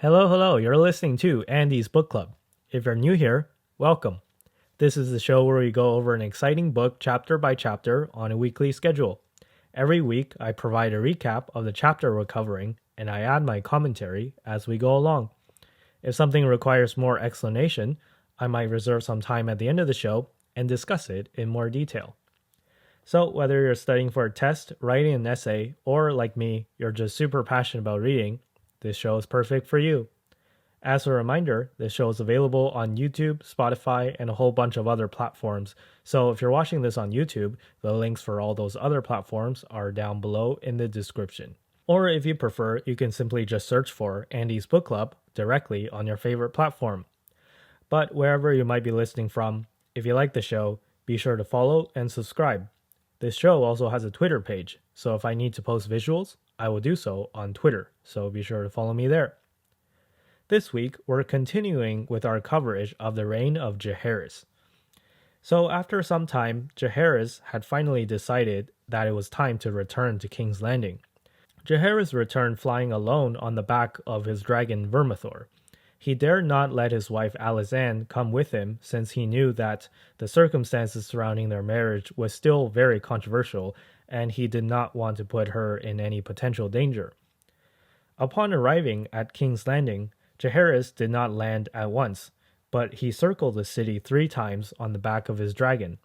Hello, you're listening to Andy's Book Club. If you're new here, welcome. This is the show where we go over an exciting book chapter by chapter on a weekly schedule. Every week, I provide a recap of the chapter we're covering, and I add my commentary as we go along. If something requires more explanation, I might reserve some time at the end of the show and discuss it in more detail. So, whether you're studying for a test, writing an essay, or like me, you're just super passionate about reading, this show is perfect for you. As a reminder, this show is available on YouTube, Spotify, and a whole bunch of other platforms. So if you're watching this on YouTube, the links for all those other platforms are down below in the description. Or if you prefer, you can simply just search for Andy's Book Club directly on your favorite platform. But wherever you might be listening from, if you like the show, be sure to follow and subscribe. This show also has a Twitter page, so if I need to post visuals, I will do so on Twitter, so be sure to follow me there. This week, we're continuing with our coverage of the reign of Jaehaerys. So after some time, Jaehaerys had finally decided that it was time to return to King's Landing. Jaehaerys returned flying alone on the back of his dragon Vermithor. He dared not let his wife Alysanne come with him since he knew that the circumstances surrounding their marriage was still very controversial and he did not want to put her in any potential danger. Upon arriving at King's Landing, Jaehaerys did not land at once, but he circled the city 3 times on the back of his dragon.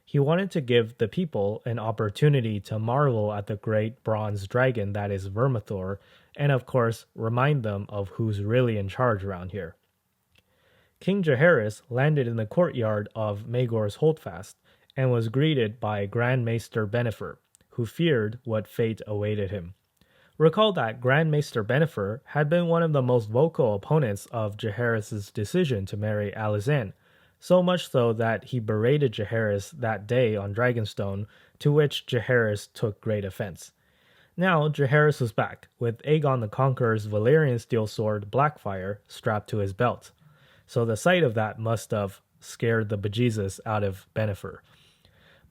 He wanted to give the people an opportunity to marvel at the great bronze dragon that is Vermithor, and of course, remind them of who's really in charge around here. King Jaehaerys landed in the courtyard of Maegor's Holdfast, and was greeted by Grand Maester Bennifer, who feared what fate awaited him. Recall that Grand Maester Bennifer had been one of the most vocal opponents of Jaehaerys' decision to marry Alysanne, so much so that he berated Jaehaerys that day on Dragonstone, to which Jaehaerys took great offense. Now Jaehaerys was back, with Aegon the Conqueror's Valyrian steel sword Blackfire strapped to his belt, so the sight of that must have scared the bejesus out of Bennifer.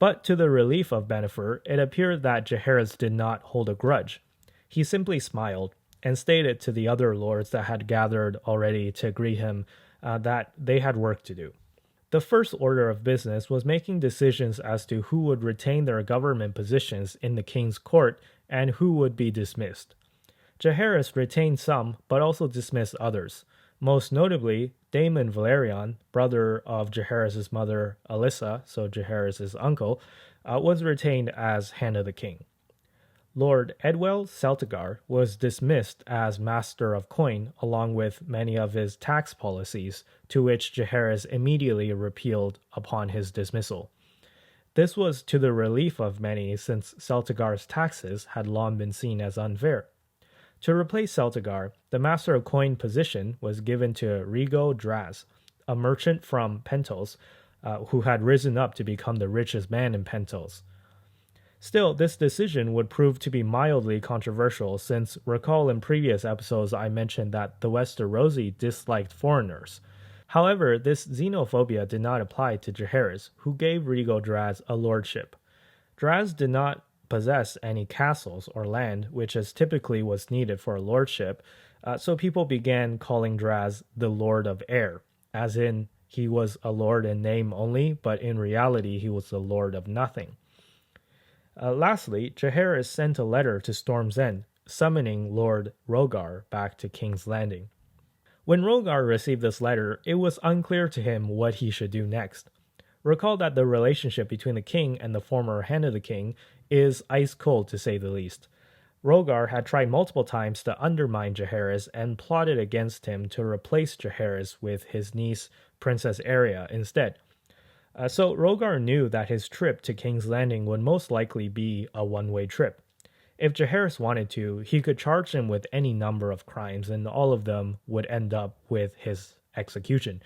But to the relief of Bennifer, it appeared that Jaehaerys did not hold a grudge. He simply smiled and stated to the other lords that had gathered already to greet him that they had work to do. The first order of business was making decisions as to who would retain their government positions in the king's court and who would be dismissed. Jaehaerys retained some, but also dismissed others. Most notably, Daemon Valerion, brother of Jaehaerys' mother Alyssa, so Jaehaerys' uncle, was retained as Hand of the King. Lord Edwell Celtigar was dismissed as Master of Coin along with many of his tax policies, to which Jaehaerys immediately repealed upon his dismissal. This was to the relief of many since Celtigar's taxes had long been seen as unfair. To replace Celtigar, the Master of Coin position was given to Rego Draz, a merchant from Pentos, who had risen up to become the richest man in Pentos. Still, this decision would prove to be mildly controversial since, recall in previous episodes I mentioned that the Westerosi disliked foreigners. However, this xenophobia did not apply to Jaehaerys, who gave Rego Draz a lordship. Draz did not possess any castles or land, which is typically was needed for a lordship, so people began calling Draz the Lord of Air, as in he was a lord in name only, but in reality he was the lord of nothing. Lastly, Jaehaerys sent a letter to Storm's End, summoning Lord Rogar back to King's Landing. When Rogar received this letter, it was unclear to him what he should do next. Recall that the relationship between the king and the former Hand of the King is ice cold to say the least. Rogar had tried multiple times to undermine Jaehaerys and plotted against him to replace Jaehaerys with his niece, Princess Arya, instead. So Rogar knew that his trip to King's Landing would most likely be a one-way trip. If Jaehaerys wanted to, he could charge him with any number of crimes, and all of them would end up with his execution.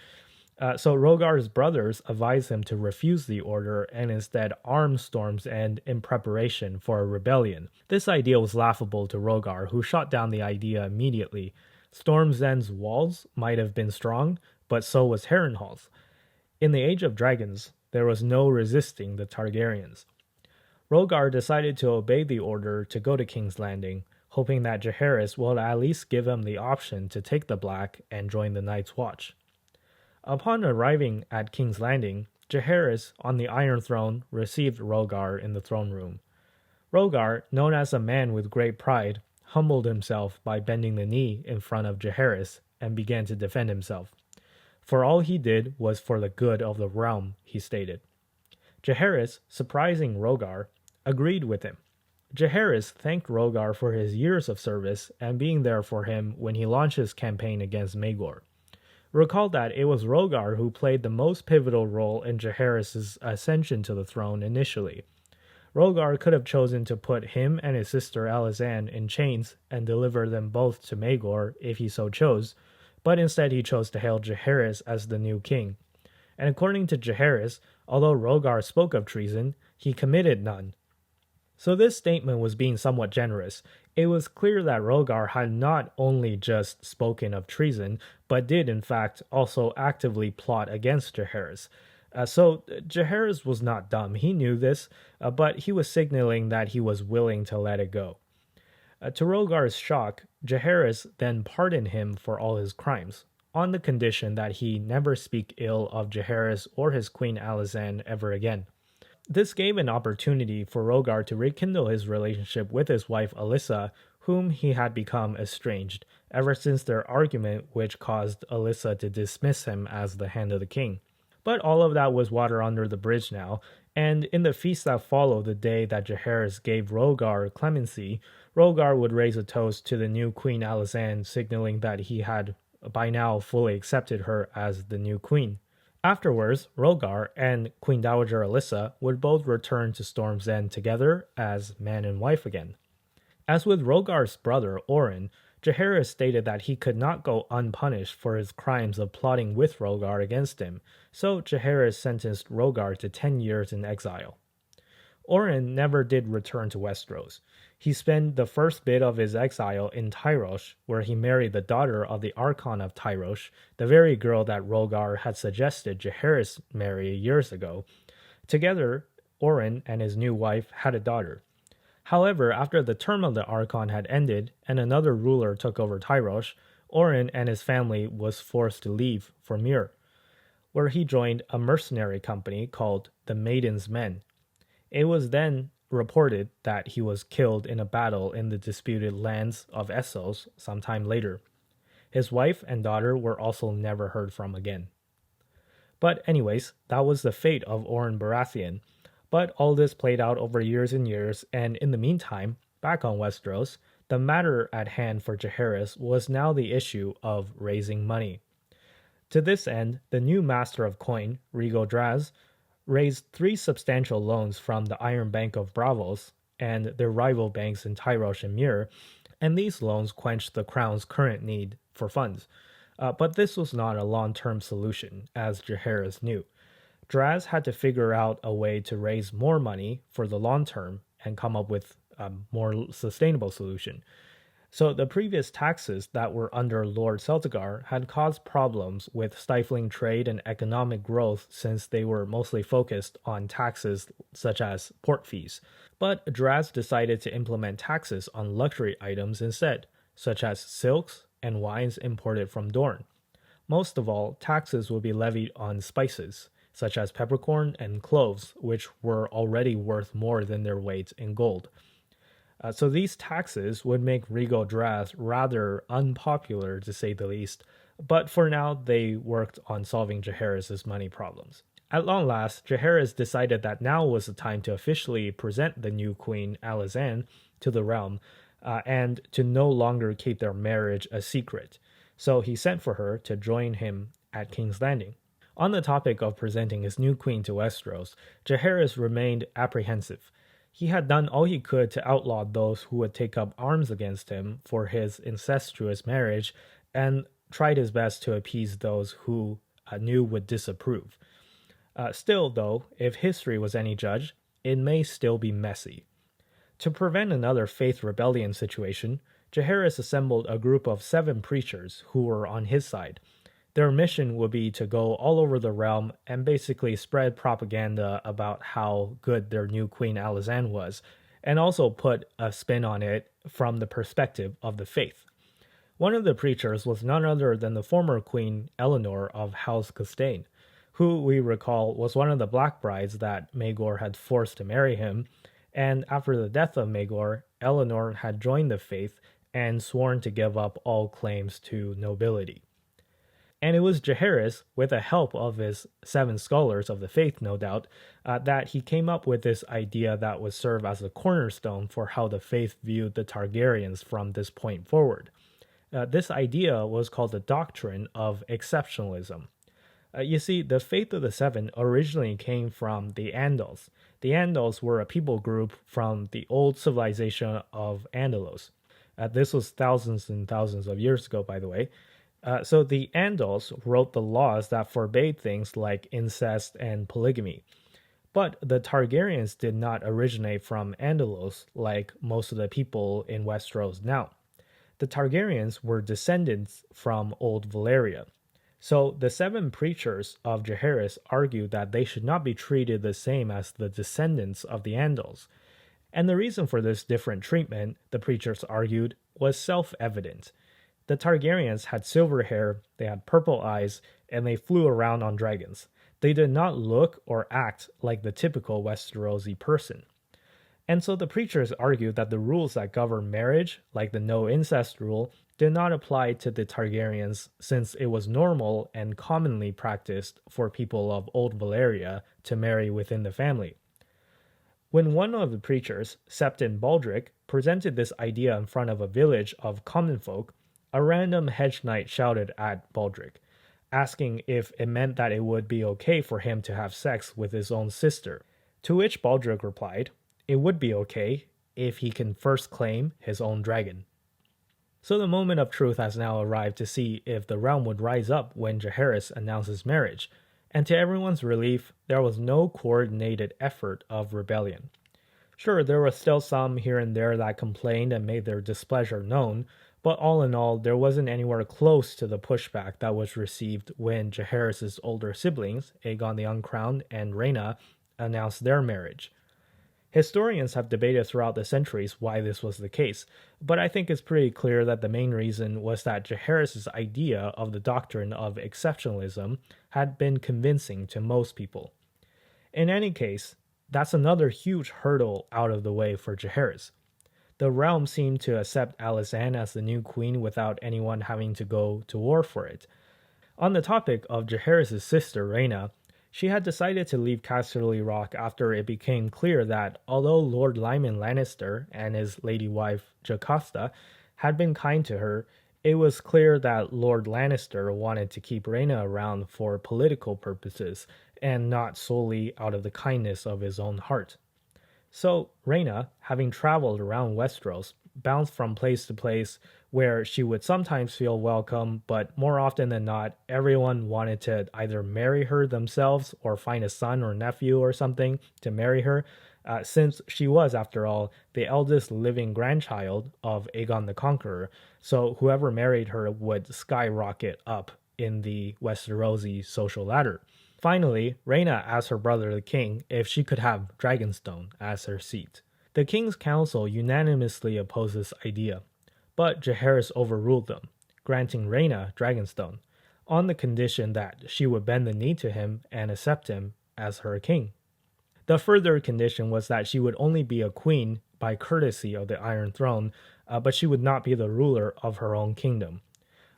So Rogar's brothers advised him to refuse the order and instead arm Storm's End in preparation for a rebellion. This idea was laughable to Rogar, who shot down the idea immediately. Storm's End's walls might have been strong, but so was Harrenhal's. In the Age of Dragons, there was no resisting the Targaryens. Rogar decided to obey the order to go to King's Landing, hoping that Jaehaerys will at least give him the option to take the Black and join the Night's Watch. Upon arriving at King's Landing, Jaehaerys, on the Iron Throne, received Rogar in the throne room. Rogar, known as a man with great pride, humbled himself by bending the knee in front of Jaehaerys and began to defend himself. For all he did was for the good of the realm, he stated. Jaehaerys, surprising Rogar, agreed with him. Jaehaerys thanked Rogar for his years of service and being there for him when he launched his campaign against Maegor. Recall that it was Rogar who played the most pivotal role in Jaehaerys' ascension to the throne initially. Rogar could have chosen to put him and his sister Alysanne in chains and deliver them both to Maegor if he so chose, but instead he chose to hail Jaehaerys as the new king. And according to Jaehaerys, although Rogar spoke of treason, he committed none. So this statement was being somewhat generous. It was clear that Rogar had not only just spoken of treason, but did in fact also actively plot against Jaehaerys. So Jaehaerys was not dumb. He knew this, but he was signaling that he was willing to let it go. To Rogar's shock, Jaehaerys then pardoned him for all his crimes, on the condition that he never speak ill of Jaehaerys or his queen Alysanne ever again. This gave an opportunity for Rogar to rekindle his relationship with his wife Alyssa, whom he had become estranged ever since their argument which caused Alyssa to dismiss him as the Hand of the King. But all of that was water under the bridge now, and in the feast that followed the day that Jaehaerys gave Rogar clemency, Rogar would raise a toast to the new Queen Alysanne, signaling that he had by now fully accepted her as the new queen. Afterwards, Rogar and Queen Dowager Alyssa would both return to Storm's End together as man and wife again. As with Rogar's brother, Orryn, Jaehaerys stated that he could not go unpunished for his crimes of plotting with Rogar against him, so Jaehaerys sentenced Rogar to 10 years in exile. Orryn never did return to Westeros. He spent the first bit of his exile in Tyrosh, where he married the daughter of the Archon of Tyrosh, the very girl that Rogar had suggested Jaehaerys marry years ago. Together, Orryn and his new wife had a daughter. However, after the term of the Archon had ended and another ruler took over Tyrosh, Orryn and his family was forced to leave for Muir, where he joined a mercenary company called the Maiden's Men. It was then reported that he was killed in a battle in the disputed lands of Essos sometime later. His wife and daughter were also never heard from again. But anyways, that was the fate of Orryn Baratheon. But all this played out over years and years, and in the meantime, back on Westeros, the matter at hand for Jaehaerys was now the issue of raising money. To this end, the new master of coin, Rego Draz, raised 3 substantial loans from the Iron Bank of Braavos and their rival banks in Tyrosh and Muir, and these loans quenched the Crown's current need for funds. But this was not a long-term solution, as Jaehaerys knew. Draz had to figure out a way to raise more money for the long term and come up with a more sustainable solution. So the previous taxes that were under Lord Celtigar had caused problems with stifling trade and economic growth since they were mostly focused on taxes such as port fees. But Draz decided to implement taxes on luxury items instead, such as silks and wines imported from Dorne. Most of all, taxes would be levied on spices, such as peppercorn and cloves, which were already worth more than their weight in gold. So these taxes would make Rego Draz rather unpopular, to say the least, but for now they worked on solving Jaehaerys' money problems. At long last, Jaehaerys decided that now was the time to officially present the new queen, Alysanne, to the realm, and to no longer keep their marriage a secret. So he sent for her to join him at King's Landing. On the topic of presenting his new queen to Westeros, Jaehaerys remained apprehensive. He had done all he could to outlaw those who would take up arms against him for his incestuous marriage, and tried his best to appease those who knew would disapprove. Still, though, if history was any judge, it may still be messy. To prevent another faith rebellion situation, Jaehaerys assembled a group of 7 preachers who were on his side. Their mission would be to go all over the realm and basically spread propaganda about how good their new queen Alysanne was, and also put a spin on it from the perspective of the faith. One of the preachers was none other than the former Queen Eleanor of House Custine, who we recall was one of the Black Brides that Maegor had forced to marry him, and after the death of Maegor, Eleanor had joined the faith and sworn to give up all claims to nobility. And it was Jaehaerys, with the help of his 7 scholars of the faith, no doubt, that he came up with this idea that would serve as a cornerstone for how the faith viewed the Targaryens from this point forward. This idea was called the Doctrine of Exceptionalism. You see, the faith of the 7 originally came from the Andals. The Andals were a people group from the old civilization of Andalos. This was thousands and thousands of years ago, by the way. So the Andals wrote the laws that forbade things like incest and polygamy. But the Targaryens did not originate from Andalos like most of the people in Westeros now. The Targaryens were descendants from Old Valyria. So the 7 preachers of Jaehaerys argued that they should not be treated the same as the descendants of the Andals. And the reason for this different treatment, the preachers argued, was self-evident. The Targaryens had silver hair, they had purple eyes, and they flew around on dragons. They did not look or act like the typical Westerosi person. And so the preachers argued that the rules that govern marriage, like the no incest rule, did not apply to the Targaryens since it was normal and commonly practiced for people of Old Valyria to marry within the family. When one of the preachers, Septon Baldric, presented this idea in front of a village of common folk, a random hedge knight shouted at Baldric, asking if it meant that it would be okay for him to have sex with his own sister. To which Baldric replied, it would be okay if he can first claim his own dragon. So the moment of truth has now arrived to see if the realm would rise up when Jaehaerys announces marriage, and to everyone's relief, there was no coordinated effort of rebellion. Sure, there were still some here and there that complained and made their displeasure known, but all in all, there wasn't anywhere close to the pushback that was received when Jaehaerys' older siblings, Aegon the Uncrowned and Rhaena, announced their marriage. Historians have debated throughout the centuries why this was the case, but I think it's pretty clear that the main reason was that Jaehaerys' idea of the doctrine of exceptionalism had been convincing to most people. In any case, that's another huge hurdle out of the way for Jaehaerys. The realm seemed to accept Alysanne as the new queen without anyone having to go to war for it. On the topic of Jaehaerys' sister Rhaena, she had decided to leave Casterly Rock after it became clear that although Lord Lyman Lannister and his lady wife Jocasta had been kind to her, it was clear that Lord Lannister wanted to keep Rhaena around for political purposes and not solely out of the kindness of his own heart. So Rhaena, having traveled around Westeros, bounced from place to place where she would sometimes feel welcome, but more often than not, everyone wanted to either marry her themselves or find a son or nephew or something to marry her, since she was, after all, the eldest living grandchild of Aegon the Conqueror, so whoever married her would skyrocket up in the Westerosi social ladder. Finally, Rhaena asked her brother the king if she could have Dragonstone as her seat. The king's council unanimously opposed this idea, but Jaehaerys overruled them, granting Rhaena Dragonstone, on the condition that she would bend the knee to him and accept him as her king. The further condition was that she would only be a queen by courtesy of the Iron Throne, but she would not be the ruler of her own kingdom.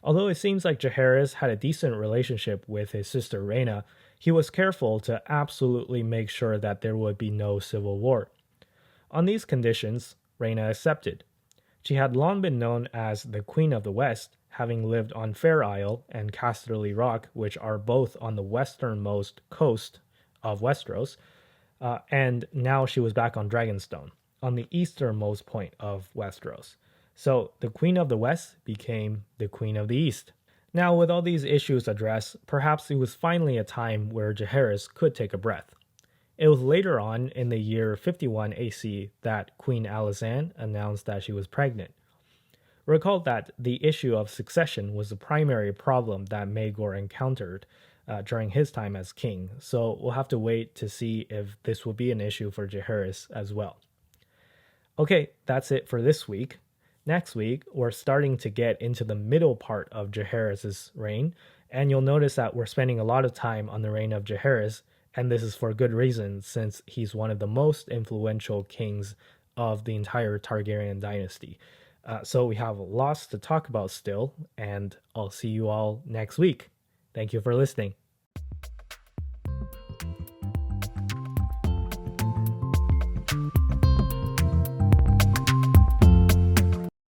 Although it seems like Jaehaerys had a decent relationship with his sister Rhaena, he was careful to absolutely make sure that there would be no civil war. On these conditions, Rhaena accepted. She had long been known as the Queen of the West, having lived on Fair Isle and Casterly Rock, which are both on the westernmost coast of Westeros, and now she was back on Dragonstone, on the easternmost point of Westeros. So the Queen of the West became the Queen of the East. Now, with all these issues addressed, perhaps it was finally a time where Jaehaerys could take a breath. It was later on in the year 51 AC that Queen Alysanne announced that she was pregnant. Recall that the issue of succession was the primary problem that Maegor encountered during his time as king, so we'll have to wait to see if this will be an issue for Jaehaerys as well. Okay, that's it for this week. Next week, we're starting to get into the middle part of Jaehaerys' reign, and you'll notice that we're spending a lot of time on the reign of Jaehaerys, and this is for good reason, since he's one of the most influential kings of the entire Targaryen dynasty. So we have lots to talk about still, and I'll see you all next week. Thank you for listening.